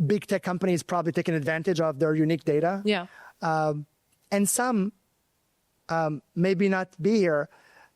Speaker 2: big tech companies probably taking advantage of their unique data. And some maybe not be here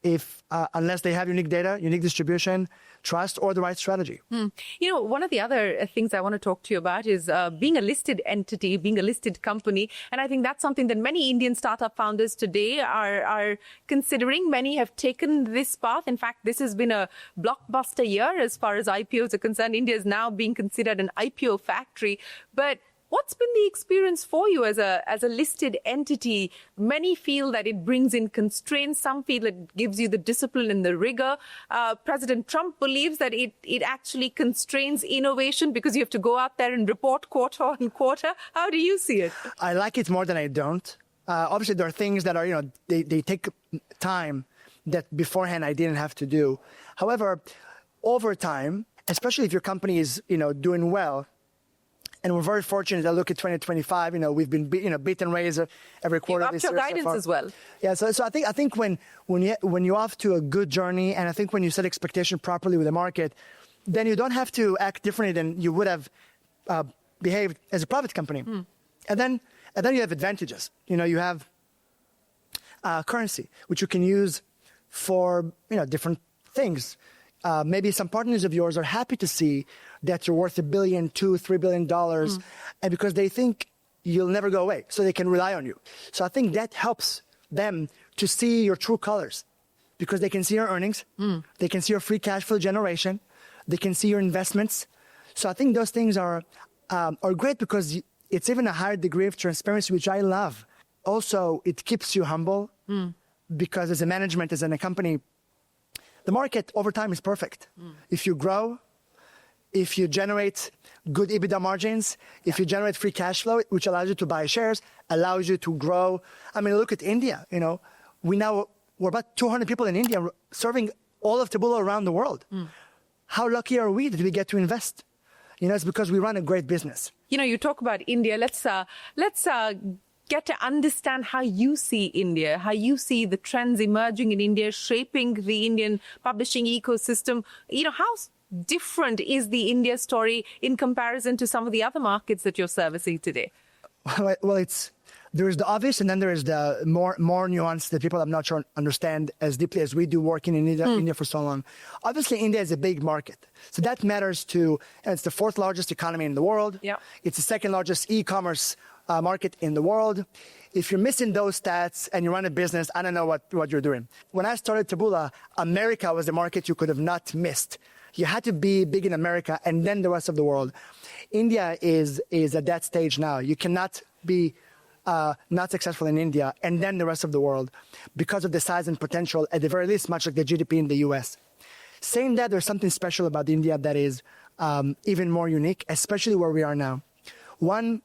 Speaker 2: if unless they have unique data, unique distribution, trust, or the right strategy.
Speaker 1: You know, one of the other things I want to talk to you about is being a listed entity, being a listed company. And I think that's something that many Indian startup founders today are considering. Many have taken this path. In fact, this has been a blockbuster year as far as IPOs are concerned. India is now being considered an IPO factory. But what's been the experience for you as a listed entity? Many feel that it brings in constraints. Some feel it gives you the discipline and the rigor. President Trump believes that it actually constrains innovation because you have to go out there and report quarter on quarter. How do you see it?
Speaker 2: I like it more than I don't. Obviously, there are things that are, they take time that beforehand I didn't have to do. However, over time, especially if your company is, doing well, and we're very fortunate. I look at 2025. We've been beat and raised every quarter.
Speaker 1: You've upped your guidance as well.
Speaker 2: Yeah. So I think when you're off to a good journey, and I think when you set expectation properly with the market, then you don't have to act differently than you would have behaved as a private company. And then you have advantages. You have currency, which you can use for different things. Maybe some partners of yours are happy to see that you're worth $1 billion, $2, $3 billion, and because they think you'll never go away, so they can rely on you. So I think that helps them to see your true colors, because they can see your earnings, they can see your free cash flow generation, they can see your investments. So I think those things are great because it's even a higher degree of transparency, which I love. Also, it keeps you humble because as a management, as in a company, the market over time is perfect. If you grow, if you generate good EBITDA margins, if you generate free cash flow, which allows you to buy shares, allows you to grow. I mean, look at India. We're about 200 people in India serving all of Taboola around the world. How lucky are we that we get to invest? It's because we run a great business.
Speaker 1: You talk about India. Let's get to understand how you see India, how you see the trends emerging in India, shaping the Indian publishing ecosystem. How different is the India story in comparison to some of the other markets that you're servicing today?
Speaker 2: Well, there is the obvious, and then there is the more nuance that people I'm not sure understand as deeply as we do working in India for so long. Obviously, India is a big market. So that matters it's the fourth largest economy in the world.
Speaker 1: Yeah.
Speaker 2: It's the second largest e-commerce market in the world. If you're missing those stats and you run a business, I don't know what you're doing. When I started Taboola, America was the market you could have not missed. You had to be big in America and then the rest of the world. India is at that stage now. You cannot be not successful in India and then the rest of the world because of the size and potential, at the very least, much like the GDP in the US. Saying that, there's something special about India that is even more unique, especially where we are now. One,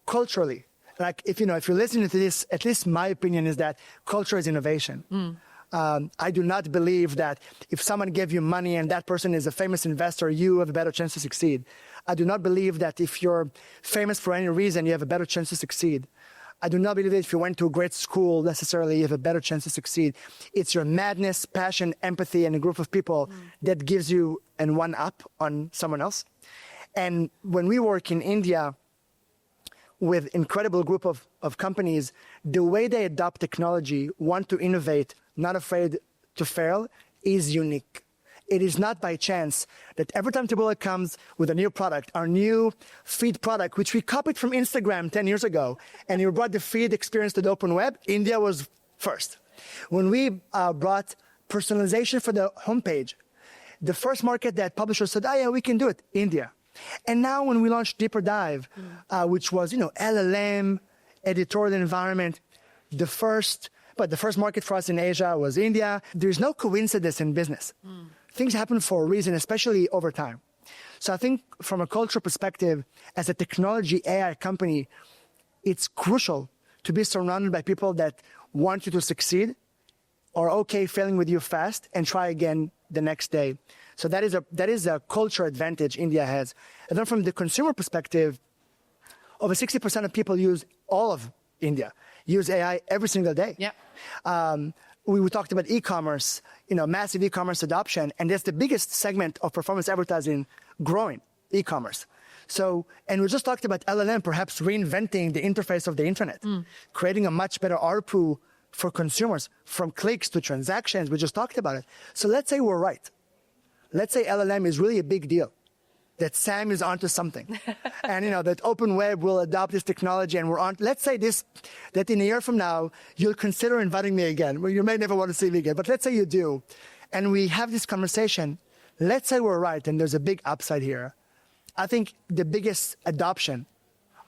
Speaker 2: culturally, like if you're listening to this, at least my opinion is that culture is innovation. I do not believe that if someone gave you money and that person is a famous investor, you have a better chance to succeed. I do not believe that if you're famous for any reason, you have a better chance to succeed. I do not believe that if you went to a great school, necessarily you have a better chance to succeed. It's your madness, passion, empathy, and a group of people that gives you an one up on someone else. And when we work in India with incredible group of companies, the way they adopt technology, want to innovate, not afraid to fail, is unique. It is not by chance that every time Taboola comes with a new product, our new feed product, which we copied from Instagram 10 years ago, and we brought the feed experience to the open web, India was first. When we brought personalization for the homepage, the first market that publishers said, yeah, we can do it, India. And now when we launched Deeper Dive, which was, LLM, editorial environment, the first market for us in Asia was India. There's no coincidence in business. Things happen for a reason, especially over time. So I think from a cultural perspective, as a technology AI company, it's crucial to be surrounded by people that want you to succeed, are okay failing with you fast, and try again the next day. So that is a culture advantage India has. And then from the consumer perspective, over 60% of people use AI every single day.
Speaker 1: Yeah.
Speaker 2: We talked about e-commerce, massive e-commerce adoption, and that's the biggest segment of performance advertising growing, e-commerce. So, and we just talked about LLM perhaps reinventing the interface of the internet, creating a much better ARPU for consumers, from clicks to transactions. We just talked about it. So let's say we're right. Let's say LLM is really a big deal, that Sam is onto something. And, that open web will adopt this technology and we're on. Let's say that in a year from now, you'll consider inviting me again. Well, you may never want to see me again, but let's say you do. And we have this conversation. Let's say we're right and there's a big upside here. I think the biggest adoption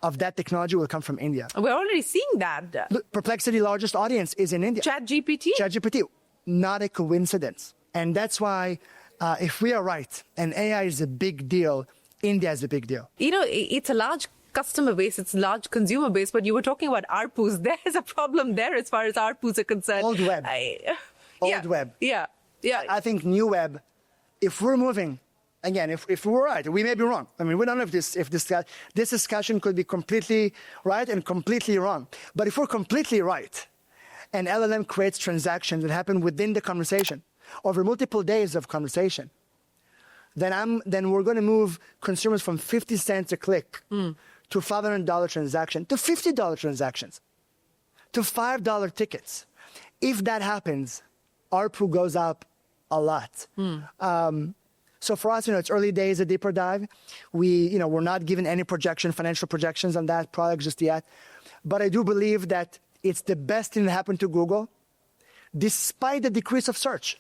Speaker 2: of that technology will come from India.
Speaker 1: We're already seeing that.
Speaker 2: Look, Perplexity's largest audience is in India. ChatGPT, not a coincidence. And that's why if we are right and AI is a big deal, India is a big deal.
Speaker 1: It's a large customer base, it's a large consumer base, but you were talking about ARPUs. There's a problem there as far as ARPUs are concerned.
Speaker 2: Old web. Old web.
Speaker 1: Yeah.
Speaker 2: I think new web, if we're moving, again, if we're right, we may be wrong. I mean, we don't know if this discussion could be completely right and completely wrong. But if we're completely right, and LLM creates transactions that happen within the conversation, over multiple days of conversation, then we're going to move consumers from 50 cents a click to $500 transaction, to $50 transactions, to $5 tickets. If that happens, ARPU goes up a lot. So for us, it's early days, a deeper dive. We're not given any financial projections on that product just yet. But I do believe that it's the best thing that happened to Google, despite the decrease of search.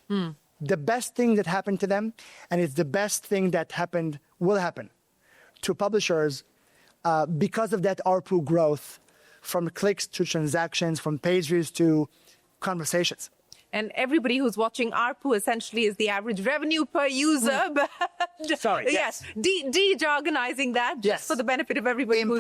Speaker 2: The best thing that happened to them, and it's the best thing that will happen to publishers because of that ARPU growth from clicks to transactions, from page views to conversations.
Speaker 1: And everybody who's watching ARPU essentially is the average revenue per user. But
Speaker 2: yes.
Speaker 1: De-jargonizing that just for the benefit of everybody who's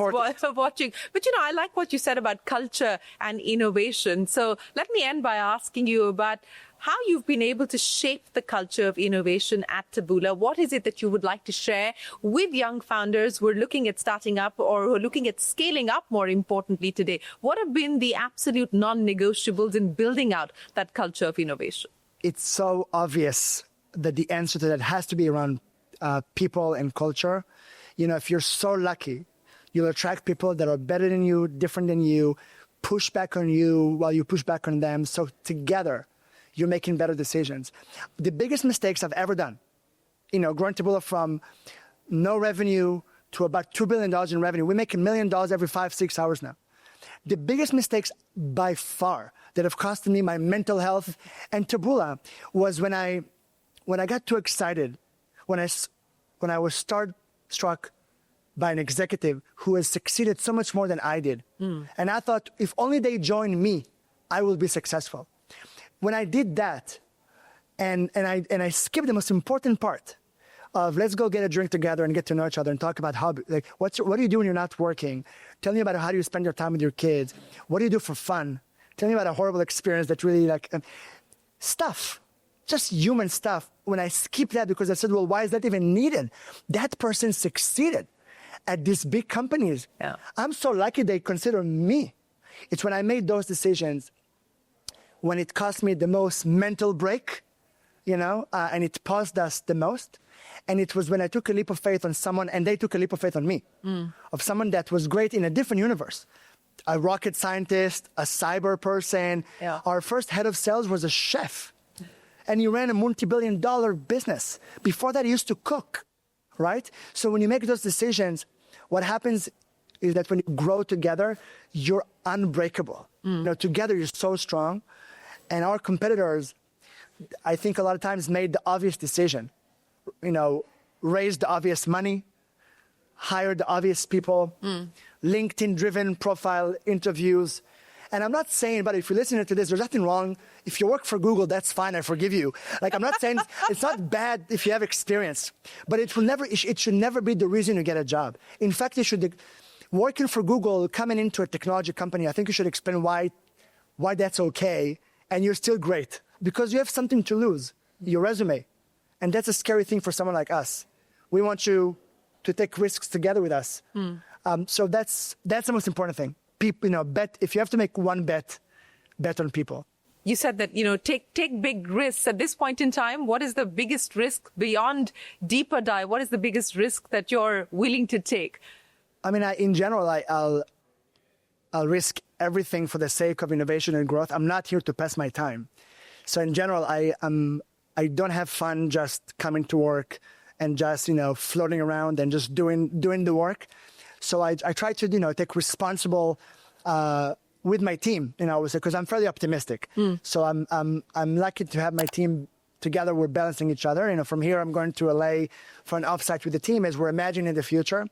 Speaker 1: watching. But, I like what you said about culture and innovation. So let me end by asking you about how you've been able to shape the culture of innovation at Taboola. What is it that you would like to share with young founders who are looking at starting up or who are looking at scaling up, more importantly today? What have been the absolute non-negotiables in building out that culture of innovation?
Speaker 2: It's so obvious that the answer to that has to be around people and culture. If you're so lucky, you'll attract people that are better than you, different than you, push back on you while you push back on them. So together, you're making better decisions. The biggest mistakes I've ever done, growing Taboola from no revenue to about $2 billion in revenue. We make $1 million every 5-6 hours now. The biggest mistakes by far that have cost me my mental health and Taboola was when I got too excited, when I was struck by an executive who has succeeded so much more than I did. And I thought, if only they join me, I will be successful. When I did that, and I skipped the most important part of let's go get a drink together and get to know each other and talk about what do you do when you're not working? Tell me about how do you spend your time with your kids? What do you do for fun? Tell me about a horrible experience that really stuff, just human stuff. When I skipped that because I said, well, why is that even needed? That person succeeded at these big companies.
Speaker 1: Yeah.
Speaker 2: I'm so lucky they consider me. It's when I made those decisions when it cost me the most mental break, and it paused us the most. And it was when I took a leap of faith on someone, and they took a leap of faith on me, of someone that was great in a different universe. A rocket scientist, a cyber person.
Speaker 1: Yeah.
Speaker 2: Our first head of sales was a chef. And he ran a multi-billion-dollar business. Before that, he used to cook, right? So when you make those decisions, what happens is that when you grow together, you're unbreakable. Together, you're so strong. And our competitors, I think a lot of times made the obvious decision, raised the obvious money, hired the obvious people, LinkedIn-driven profile interviews. And I'm not saying, but if you're listening to this, there's nothing wrong. If you work for Google, that's fine. I forgive you. I'm not saying it's not bad if you have experience, but it should never be the reason you get a job. In fact, working for Google, coming into a technology company, I think you should explain why that's okay. And you're still great because you have something to lose, your resume. And that's a scary thing for someone like us. We want you to take risks together with us. So that's the most important thing. People, bet, if you have to make one bet on people.
Speaker 1: You said that, take big risks. At this point in time, what is the biggest risk beyond deeper dive? What is the biggest risk that you're willing to take?
Speaker 2: I mean, in general, I'll risk everything for the sake of innovation and growth. I'm not here to pass my time. So in general, I don't have fun just coming to work and just, floating around and just doing the work. So I try to, take responsible with my team, because I'm fairly optimistic. So I'm lucky to have my team together. We're balancing each other. From here, I'm going to LA for an offsite with the team as we're imagining the future.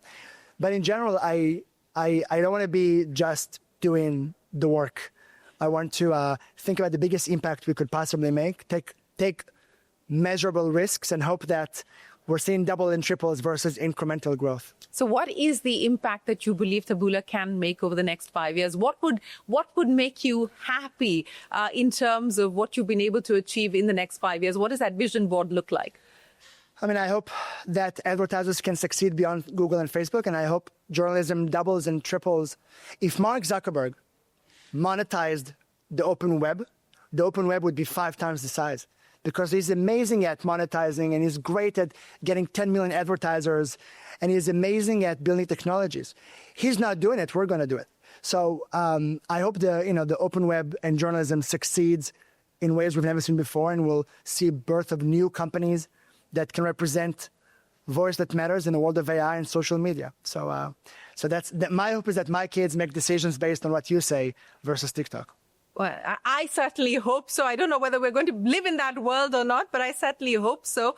Speaker 2: But in general, I don't want to be just doing the work. I want to think about the biggest impact we could possibly make, take measurable risks, and hope that we're seeing double and triples versus incremental growth.
Speaker 1: So what is the impact that you believe Taboola can make over the next 5 years? What would make you happy in terms of what you've been able to achieve in the next 5 years? What does that vision board look like?
Speaker 2: I hope that advertisers can succeed beyond Google and Facebook, and I hope journalism doubles and triples. If Mark Zuckerberg monetized the open web would be 5 times the size, because he's amazing at monetizing and he's great at getting 10 million advertisers, and he's amazing at building technologies. He's not doing it. We're going to do it. So I hope the open web and journalism succeeds in ways we've never seen before, and we'll see birth of new companies that can represent voice that matters in the world of AI and social media. So my hope is that my kids make decisions based on what you say versus TikTok.
Speaker 1: Well, I certainly hope so. I don't know whether we're going to live in that world or not, but I certainly hope so.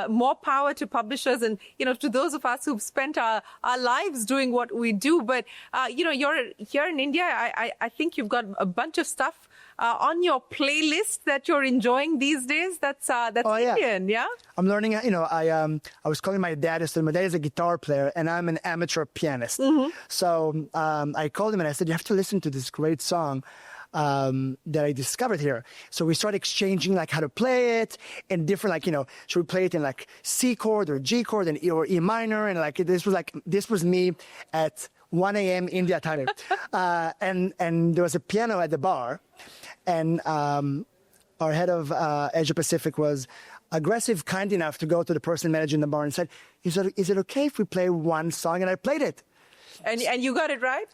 Speaker 1: More power to publishers and, to those of us who've spent our lives doing what we do. But, you're here in India. I think you've got a bunch of stuff on your playlist that you're enjoying these days. That's Indian, yeah?
Speaker 2: I'm learning, I was calling my dad. So my dad is a guitar player and I'm an amateur pianist. Mm-hmm. So I called him and I said, you have to listen to this great song that I discovered here. So we started exchanging how to play it in different, should we play it in C chord or G chord or E minor? And this was me at 1 a.m. India time. And there was a piano at the bar, and our head of Asia Pacific was aggressive, kind enough to go to the person managing the bar and said, is it okay if we play one song? And I played it.
Speaker 1: And you got it right?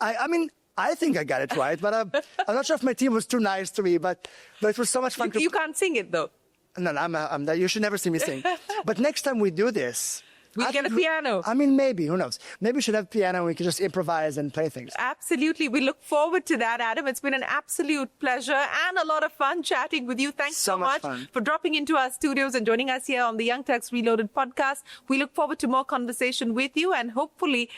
Speaker 2: I think I got it right, but I'm not sure if my team was too nice to me, but it was so much fun.
Speaker 1: You can't sing it, though.
Speaker 2: No, you should never see me sing. But next time we do this,
Speaker 1: we get a piano.
Speaker 2: Maybe. Who knows? Maybe we should have piano and we can just improvise and play things.
Speaker 1: Absolutely. We look forward to that, Adam. It's been an absolute pleasure and a lot of fun chatting with you. Thanks so much for dropping into our studios and joining us here on the Young Turks Reloaded podcast. We look forward to more conversation with you, and hopefully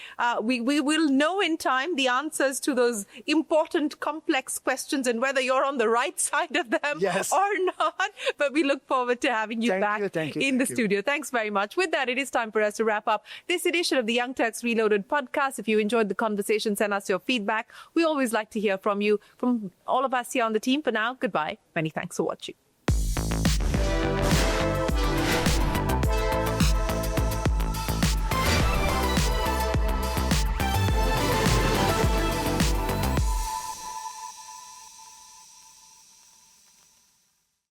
Speaker 1: we will know in time the answers to those important, complex questions and whether you're on the right side of them or not. But we look forward to having you back in the studio. Thanks very much. With that, it is time for us to wrap up this edition of the Young Turks Reloaded podcast. If you enjoyed the conversation, send us your feedback. We always like to hear from you, from all of us here on the team. For now, goodbye. Many thanks for watching.